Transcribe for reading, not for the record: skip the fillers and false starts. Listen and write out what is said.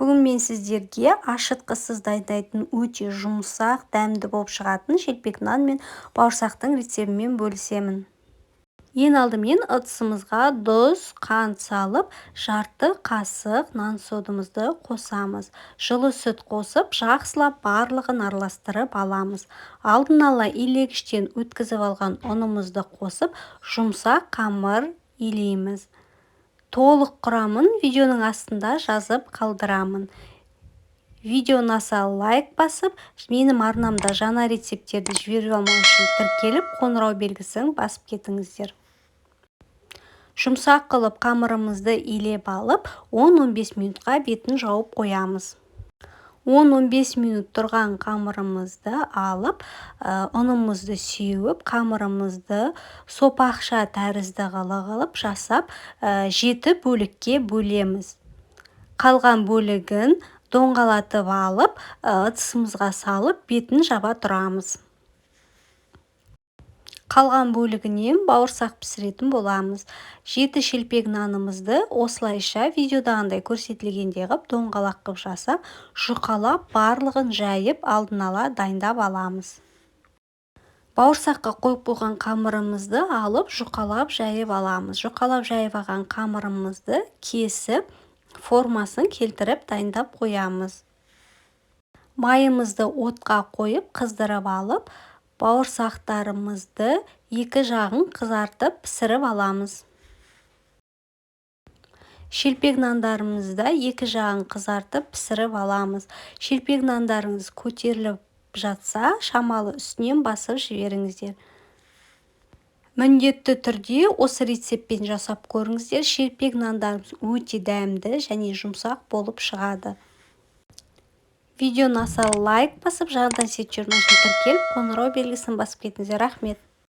Бүгін мен сіздерге ашытқысыз дайындайтын өте жұмсақ, дәмді болып шығатын шелпек нан мен бауырсақтың рецебімен бөлісемін. Ең алдымен ыдысымызға тұз, қант салып, жарты қасық нан содымызды қосамыз. Жылы сүт қосып, жақсылап барлығын араластырып аламыз. Алдын ала илегіштен өткізіп алған ұнымызды қосып, жұмсақ қамыр илейміз. Толық құрамын видеоның астында жазып қалдырамын. Видео ұнаса лайк басып, менің арнамда жаңа рецептерді жіберіп алмау үшін тіркеліп, қоңырау белгісін басып кетіңіздер. Жұмсақ қылып қамырымызды илеп алып, 10-15 минутқа бетін жауып қоямыз. 10-15 минут тұрған қамырымызды алып, ұнымызды сеуіп, қамырымызды сопақша тәрізді қылып жасап, 7 бөлікке бөлеміз. Қалған бөлігін доңғалатып алып, ыдысымызға салып, бетін жаба тұрамыз. Қалған бөлігінен бауырсақ пісіретін боламыз. 7 шелпек нанымызды осылайша видеодағындай көрсетілгендей қып, доңғалақ қып жасап, жұқалап барлығын жайып алдын ала дайындап аламыз. Бауырсаққа қойып қойған қамырымызды алып, жұқалап жайып аламыз. Жұқалап жайып алған қамырымызды кесіп, формасын келтіріп дайындап қоямыз. Майымызды отқа қойып, қыздырып алып, бауырсақтарымызды екі жағын қызартып пісіріп аламыз. Шелпек нандарымызды екі жағын қызартып пісіріп аламыз. Шелпек нандарыңыз көтеріліп жатса, шамалы үстінен басып жіберіңіздер. Міндетті түрде осы рецеппен жасап көріңіздер. Шелпек нандарымыз өте дәмді және жұмсақ болып шығады. Видео ұнаса лайк басып, жаңадан тіркеліп, қоңырау белгісін басып кетіңіздер. Рахмет.